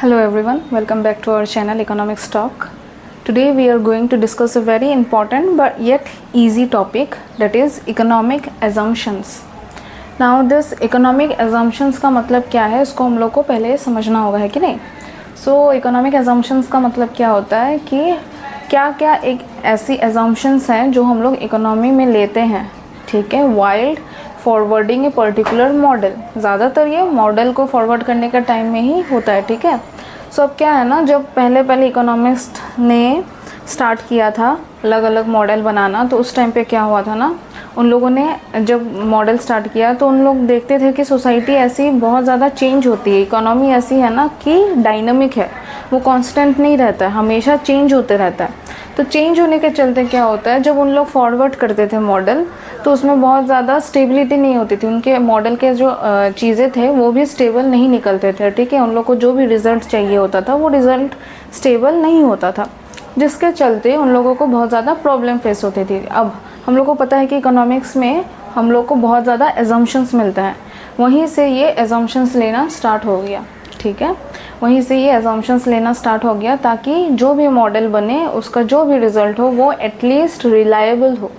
Hello everyone, welcome back to our channel Economics Talk. Today we are going to discuss a very important but yet easy topic, that is economic assumptions. Now this economic assumptions का मतलब क्या है, इसको हम लोग को पहले समझना होगा, है कि नहीं. So economic assumptions का मतलब क्या होता है कि क्या क्या एक ऐसी assumptions हैं जो हम लोग इकोनॉमी में लेते हैं, ठीक है, wild forwarding a particular model. ज़्यादातर ये मॉडल को फॉरवर्ड करने का टाइम में ही होता है, ठीक है. सो अब क्या है ना, जब पहले इकोनॉमिस्ट ने स्टार्ट किया था अलग अलग मॉडल बनाना, तो उस टाइम पे क्या हुआ था ना, उन लोगों ने जब मॉडल स्टार्ट किया तो उन लोग देखते थे कि सोसाइटी ऐसी बहुत ज़्यादा चेंज होती है, इकोनॉमी ऐसी है ना कि डायनामिक है, वो कांस्टेंट नहीं रहता है, हमेशा चेंज होते रहता है. तो चेंज होने के चलते क्या होता है, जब उन लोग फॉरवर्ड करते थे मॉडल तो उसमें बहुत ज़्यादा स्टेबिलिटी नहीं होती थी, उनके मॉडल के जो चीज़ें थे वो भी स्टेबल नहीं निकलते थे, ठीक है. उन लोग को जो भी रिज़ल्ट चाहिए होता था वो रिज़ल्ट स्टेबल नहीं होता था, जिसके चलते उन लोगों को बहुत ज़्यादा प्रॉब्लम फेस होती थी. अब हम लोग को पता है कि इकोनॉमिक्स में हम लोग को बहुत ज़्यादा एजम्पशंस मिलते हैं, वहीं से ये एजम्पशंस लेना स्टार्ट हो गया, ठीक है. वहीं से ये एजम्पशंस लेना स्टार्ट हो गया ताकि जो भी मॉडल बने उसका जो भी रिज़ल्ट हो वो एटलीस्ट रिलायबल हो,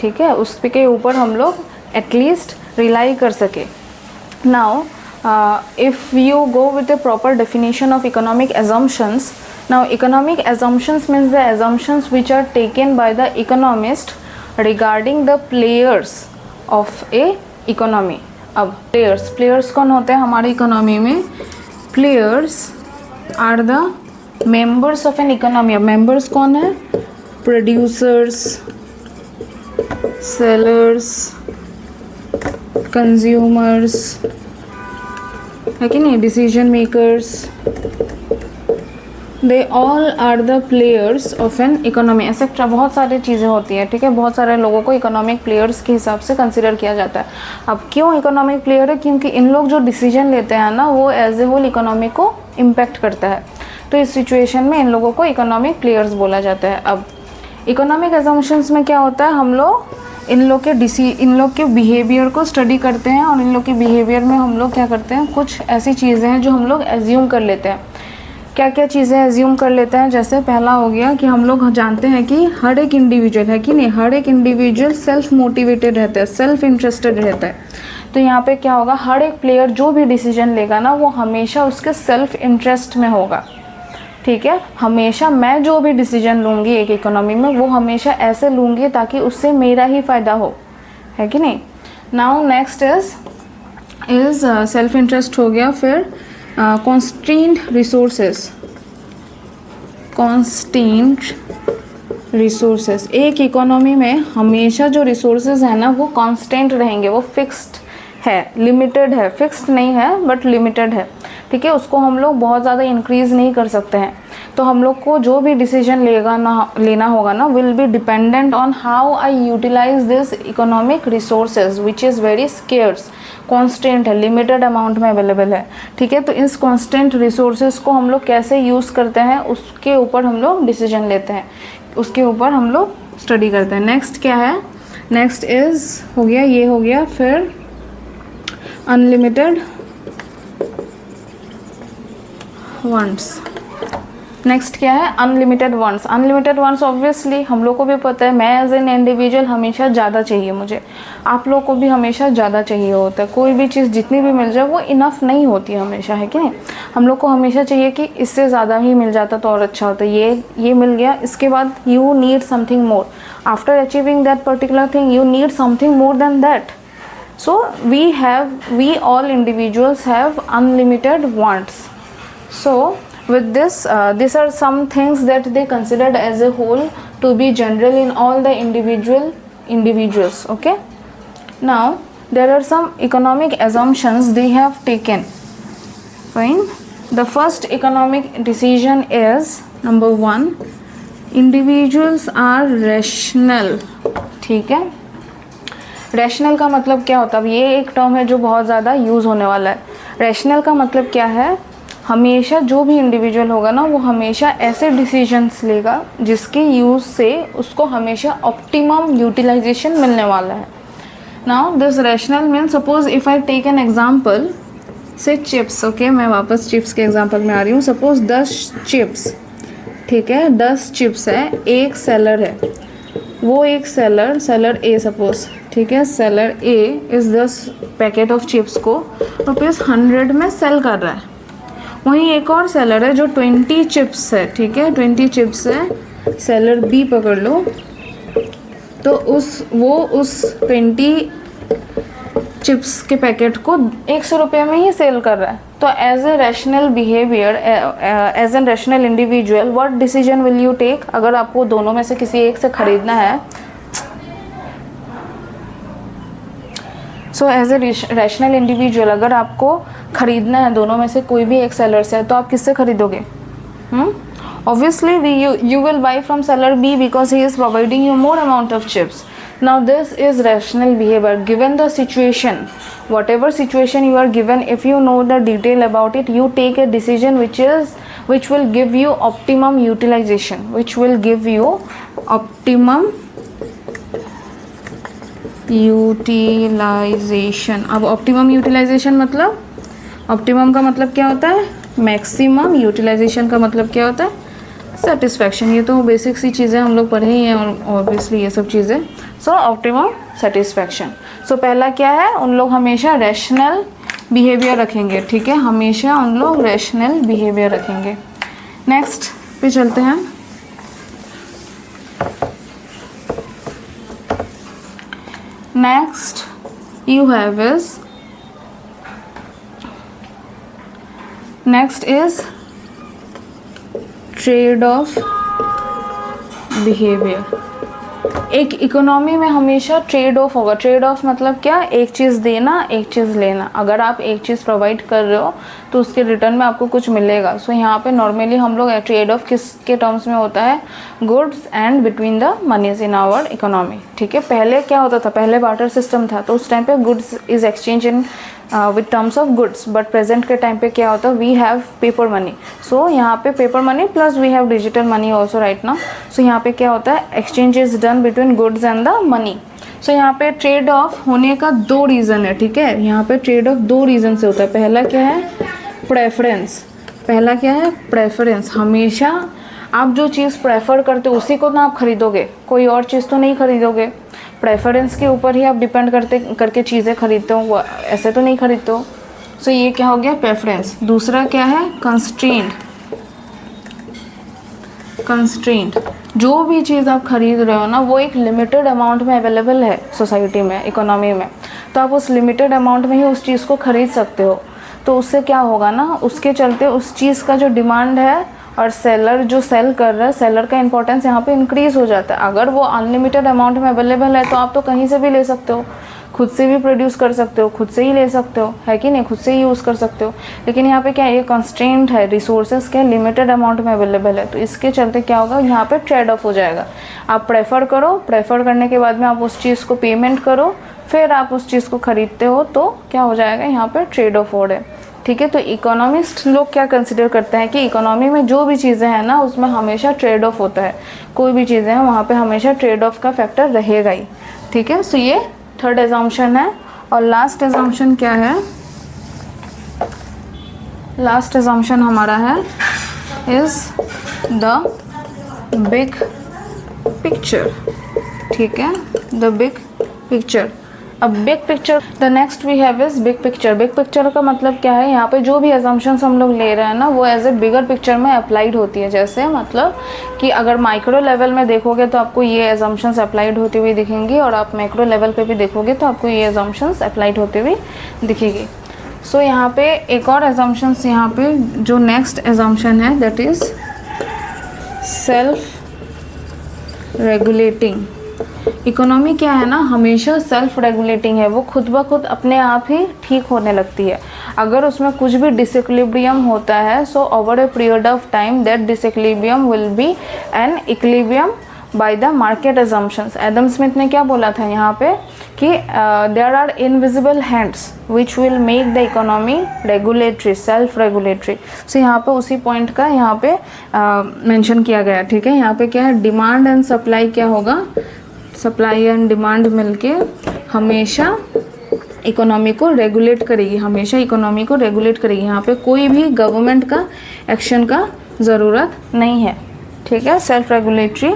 ठीक है, उस के ऊपर हम लोग एटलीस्ट रिलाई कर सके. Now if you go with the proper definition of economic assumptions, now economic assumptions means the assumptions which are taken by the economist regarding the players of a economy. अब players कौन होते हैं हमारे economy में? Players are the members of an economy. अब members कौन है? Producers, sellers, consumers, है कि नहीं, decision makers, they all are the players of an economy. ऐसे बहुत सारी चीज़ें होती हैं, ठीक है, बहुत सारे लोगों को इकोनॉमिक प्लेयर्स के हिसाब से कंसिडर किया जाता है. अब क्यों इकोनॉमिक प्लेयर है? क्योंकि इन लोग जो डिसीजन लेते हैं ना वो एज ए होल इकोनॉमी को इम्पैक्ट करता है, तो इस सिचुएशन में इन लोगों को इकोनॉमिक प्लेयर्स बोला जाता है. अब इकोनॉमिक एजम्पशंस में क्या होता है, हम लोग इन लोग के बिहेवियर को स्टडी करते हैं, और इन लोग के बिहेवियर में हम लोग क्या करते हैं, कुछ ऐसी चीज़ें हैं जो हम लोग एज्यूम कर लेते हैं. क्या क्या चीज़ें एज्यूम कर लेते हैं? जैसे पहला हो गया कि हम लोग जानते हैं कि हर एक इंडिविजुअल, है कि नहीं, हर एक इंडिविजुअल सेल्फ मोटिवेटेड रहता है, सेल्फ इंटरेस्टेड रहता है. तो यहाँ पे क्या होगा, हर एक प्लेयर जो भी डिसीजन लेगा ना वो हमेशा उसके सेल्फ इंटरेस्ट में होगा, ठीक है. हमेशा मैं जो भी डिसीजन लूँगी एक इकोनॉमी में वो हमेशा ऐसे लूँगी ताकि उससे मेरा ही फ़ायदा हो, है कि नहीं. Now next is self interest हो गया. फिर कॉन्स्टेंट रिसोर्सेस. एक इकोनॉमी में हमेशा जो रिसोर्सेज है ना वो कांस्टेंट रहेंगे, वो फिक्स्ड है, लिमिटेड है, फिक्स्ड नहीं है बट लिमिटेड है, ठीक है. उसको हम लोग बहुत ज़्यादा इंक्रीज़ नहीं कर सकते हैं. तो हम लोग को जो भी डिसीजन लेना होगा ना will be dependent on how I utilise this economic resources which is very scarce. Constant है, लिमिटेड अमाउंट में अवेलेबल है, ठीक है. तो इस कांस्टेंट रिसोर्सेज को हम लोग कैसे यूज़ करते हैं उसके ऊपर हम लोग डिसीजन लेते हैं, उसके ऊपर हम लोग स्टडी करते हैं. नेक्स्ट क्या है? नेक्स्ट इज़ हो गया, ये हो गया. फिर अनलिमिटेड वंट्स. नेक्स्ट क्या है? Unlimited wants. Unlimited wants obviously हम लोग को भी पता है, मैं एज एन इंडिविजुअल हमेशा ज़्यादा चाहिए मुझे, आप लोग को भी हमेशा ज़्यादा चाहिए होता है. कोई भी चीज़ जितनी भी मिल जाए वो इनफ नहीं होती है हमेशा, है कि नहीं. हम लोग को हमेशा चाहिए कि इससे ज़्यादा ही मिल जाता तो और अच्छा होता. ये मिल गया, इसके बाद you need something more. After achieving that particular thing you need something more than that. So we all individuals have unlimited wants. So with this these are some things that they considered as a whole to be general in all the individuals, okay. Now there are some economic assumptions they have taken. Fine. The first economic decision is number 1, individuals are rational, ठीक है. Rational का मतलब क्या होता है? अब ये एक टर्म है जो बहुत ज़्यादा यूज़ होने वाला है. रैशनल का मतलब क्या है? हमेशा जो भी इंडिविजुअल होगा ना वो हमेशा ऐसे डिसीजंस लेगा जिसके यूज़ से उसको हमेशा ऑप्टिमम यूटिलाइजेशन मिलने वाला है. Now this rational means, suppose if I take an example, say chips, okay, मैं वापस चिप्स के एग्जांपल में आ रही हूँ। सपोज 10 चिप्स, ठीक है, 10 चिप्स है, एक सेलर है, वो एक सेलर ए सपोज, ठीक है, सेलर ए इस 10 पैकेट ऑफ चिप्स को ₹100 में सेल कर रहा है। वहीं एक और सेलर है जो 20 चिप्स है, ठीक है, 20 चिप्स है, सेलर बी पकड़ लो, तो उस 20 चिप्स के पैकेट को ₹100 में ही सेल कर रहा है। तो as a rational behaviour, as an rational individual, what decision will you take? अगर आपको दोनों में से किसी एक से खरीदना है, so as a rational individual अगर आपको खरीदना है दोनों में से कोई भी एक सेलर से, तो आप किससे खरीदोगे? Obviously you will buy from seller B because he is providing you more amount of chips. Now this is rational behavior given the situation, whatever situation you are given. If you know the detail about it, you take a decision which will give you optimum utilization, which will give you optimum utilization. अब optimum utilization मतलब, optimum का मतलब क्या होता है? Maximum. Utilisation का मतलब क्या होता है? सेटिस्फैक्शन। ये तो बेसिक सी चीज़ें हम लोग पढ़े ही हैं और ऑब्वियसली ये सब चीज़ें। सो ऑप्टिमम सेटिस्फैक्शन। सो पहला क्या है, उन लोग हमेशा रैशनल बिहेवियर रखेंगे, ठीक है, हमेशा उन लोग रैशनल बिहेवियर रखेंगे। नेक्स्ट पे चलते हैं। Next you have is, next is trade off behaviour. एक इकोनॉमी में हमेशा ट्रेड ऑफ होगा। ट्रेड ऑफ मतलब क्या? एक चीज़ देना, एक चीज़ लेना। अगर आप एक चीज़ प्रोवाइड कर रहे हो तो उसके रिटर्न में आपको कुछ मिलेगा। सो यहाँ पे नॉर्मली हम लोग ट्रेड ऑफ किसके टर्म्स में होता है? Goods and between the moneys in our economy, ठीक है। पहले क्या होता था? पहले बार्टर सिस्टम था, तो उस टाइम पे goods is exchange in with terms of goods. But present के टाइम पे क्या होता है? We have paper money. So यहाँ पे paper money plus we have digital money also right now. So यहाँ पे क्या होता है? Exchange is done between goods and the money. So यहाँ पे ट्रेड ऑफ होने का 2 रीज़न है, ठीक है। यहाँ पे ट्रेड ऑफ 2 रीज़न से होता है। पहला क्या है? प्रेफरेंस। पहला क्या है? प्रेफरेंस। हमेशा आप जो चीज़ प्रेफर करते हो उसी को ना आप खरीदोगे, कोई और चीज़ तो नहीं खरीदोगे। प्रेफरेंस के ऊपर ही आप डिपेंड करके चीज़ें खरीदते हो, ऐसे तो नहीं खरीदते हो। सो ये क्या हो गया? प्रेफरेंस। दूसरा क्या है? कंस्ट्रेंट। कंस्ट्रेंट, जो भी चीज़ आप खरीद रहे हो ना वो एक लिमिटेड अमाउंट में अवेलेबल है सोसाइटी में, इकोनॉमी में, तो आप उस लिमिटेड अमाउंट में ही उस चीज़ को खरीद सकते हो। तो उससे क्या होगा ना, उसके चलते उस चीज़ का जो डिमांड है और सेलर जो सेल कर रहा है, सेलर का इंपॉर्टेंस यहाँ पे इंक्रीज़ हो जाता है। अगर वो अनलिमिटेड अमाउंट में अवेलेबल है तो आप तो कहीं से भी ले सकते हो, खुद से भी प्रोड्यूस कर सकते हो, खुद से ही ले सकते हो, है कि नहीं, खुद से ही यूज़ कर सकते हो। लेकिन यहाँ पे क्या है? ये कंस्ट्रेंट है, रिसोर्सेज क्या लिमिटेड अमाउंट में अवेलेबल है, तो इसके चलते क्या होगा? यहाँ पे ट्रेड ऑफ हो जाएगा। आप प्रेफर करो, प्रेफर करने के बाद में आप उस चीज़ को पेमेंट करो, फिर आप उस चीज़ को खरीदते हो, तो क्या हो जाएगा? यहाँ पे ट्रेड ऑफ हो रहा है, ठीक है। तो इकोनॉमिस्ट लोग क्या कंसिडर करते हैं कि इकोनॉमी में जो भी चीज़ें हैं ना उसमें हमेशा ट्रेड ऑफ होता है। कोई भी चीज़ें हैं वहाँ पे हमेशा ट्रेड ऑफ का फैक्टर रहेगा ही, ठीक है। सो ये थर्ड एजम्पशन है। और लास्ट एजम्पशन क्या है? लास्ट एजम्पशन हमारा है इज द बिग पिक्चर, ठीक है, द बिग पिक्चर। अब big picture, the next we have is big picture. Big picture का मतलब क्या है? यहाँ पे जो भी एजम्पशंस हम लोग ले रहे हैं ना वो एज ए बिगर पिक्चर में अप्लाइड होती है। जैसे मतलब कि अगर माइक्रो लेवल में देखोगे तो आपको ये एजम्पशंस अप्लाइड होती हुई दिखेंगी, और आप मैक्रो लेवल पे भी देखोगे तो आपको ये एजम्पशंस अप्लाइड होती हुई दिखेगी। सो यहाँ पे एक और एजम्पशंस, यहाँ पे जो नेक्स्ट एजम्पशन है that is self regulating. Economy क्या है ना, हमेशा सेल्फ रेगुलेटिंग है, वो खुद ब खुद अपने आप ही ठीक होने लगती है। अगर उसमें कुछ भी डिसइक्विलिब्रियम होता है, so over a period of time that disequilibrium will be an equilibrium by the market assumptions. Adam Smith ने क्या बोला था यहाँ पे कि there are invisible hands which will make the economy regulatory, self regulatory. So यहाँ पे उसी पॉइंट का यहाँ पे मेंशन किया गया, ठीक है। यहाँ पे क्या है? डिमांड एंड सप्लाई क्या होगा? सप्लाई एंड डिमांड मिलके हमेशा इकोनॉमी को रेगुलेट करेगी, हमेशा इकोनॉमी को रेगुलेट करेगी। यहाँ पे कोई भी गवर्नमेंट का एक्शन का ज़रूरत नहीं है, ठीक है, self regulatory.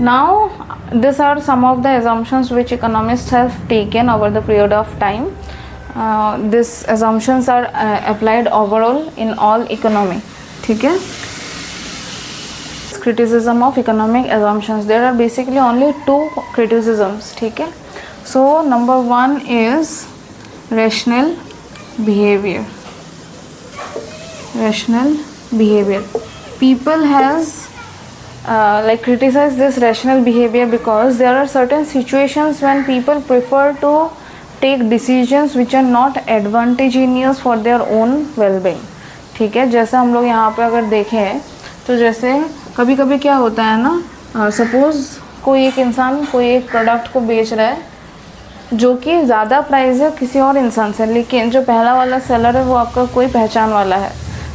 Now this are some of the assumptions which economists have taken over the period of time. These assumptions are applied overall in all economy, ठीक है। Criticism of economic assumptions, there are basically only two criticisms, ठीक है। So number one is rational behavior. Rational behavior, people has like criticize this rational behavior because there are certain situations when people prefer to take decisions which are not advantageous for their own well-being, ठीक है। जैसे हम लोग यहाँ पे अगर देखें तो जैसे कभी कभी क्या होता है ना, सपोज़ कोई एक इंसान कोई एक प्रोडक्ट को बेच रहा है जो कि ज़्यादा प्राइस है किसी और इंसान से, लेकिन जो पहला वाला सेलर है वो आपका कोई पहचान वाला है,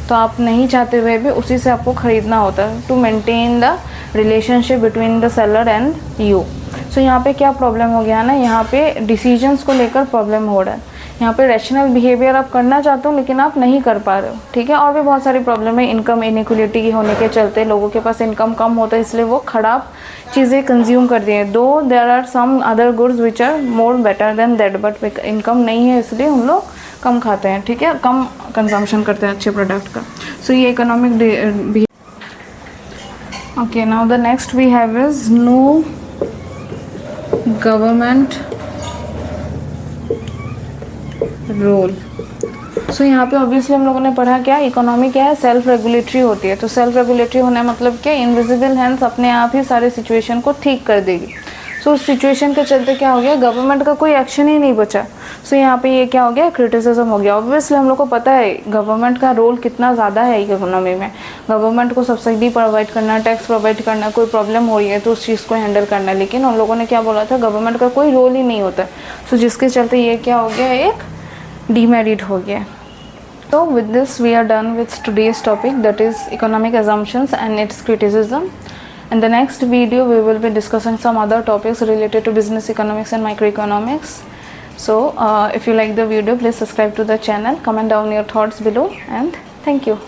तो आप नहीं चाहते हुए भी उसी से आपको ख़रीदना होता है to maintain the relationship between the seller and you. So यहाँ पे क्या प्रॉब्लम हो गया ना, यहाँ पे डिसीजंस को लेकर प्रॉब्लम हो रहा है। यहाँ पे रैशनल बिहेवियर आप करना चाहते हो लेकिन आप नहीं कर पा रहे हो, ठीक है। और भी बहुत सारी प्रॉब्लम है, इनकम इनइक्वलिटी होने के चलते लोगों के पास इनकम कम होता है, इसलिए वो ख़राब चीज़ें कंज्यूम कर रही हैं। Though there are some other goods which are more better than that, but income नहीं है इसलिए हम लोग कम खाते हैं, ठीक है, कम कंजम्पशन करते हैं अच्छे प्रोडक्ट का। सो ये economic okay. Now the next we have is no government role. So यहाँ पे ऑब्वियसली हम लोगों ने पढ़ा क्या, इकोनॉमी क्या है, सेल्फ रेगुलेटरी होती है। तो सेल्फ रेगुलेटरी होने मतलब क्या, इनविजिबल हैंड्स अपने आप ही सारे सिचुएशन को ठीक कर देगी। सो उस सिचुएशन के चलते क्या हो गया, गवर्नमेंट का कोई एक्शन ही नहीं बचा। सो यहाँ पे ये क्या हो गया, क्रिटिसिज्म हो गया। ऑब्वियसली हम लोग को पता है गवर्नमेंट का रोल कितना ज़्यादा है इकोनॉमी में। गवर्नमेंट को सब्सिडी प्रोवाइड करना, टैक्स प्रोवाइड करना, कोई प्रॉब्लम हो रही है तो उस चीज़ को हैंडल करना, लेकिन उन लोगों ने क्या बोला था, गवर्नमेंट का कोई रोल ही नहीं होता। सो जिसके चलते ये क्या हो गया, एक demerit हो गया। So with this we are done with today's topic, that is economic assumptions and its criticism. In the next video we will be discussing some other topics related to business economics and microeconomics. So if you like the video, please subscribe to the channel, comment down your thoughts below, and thank you.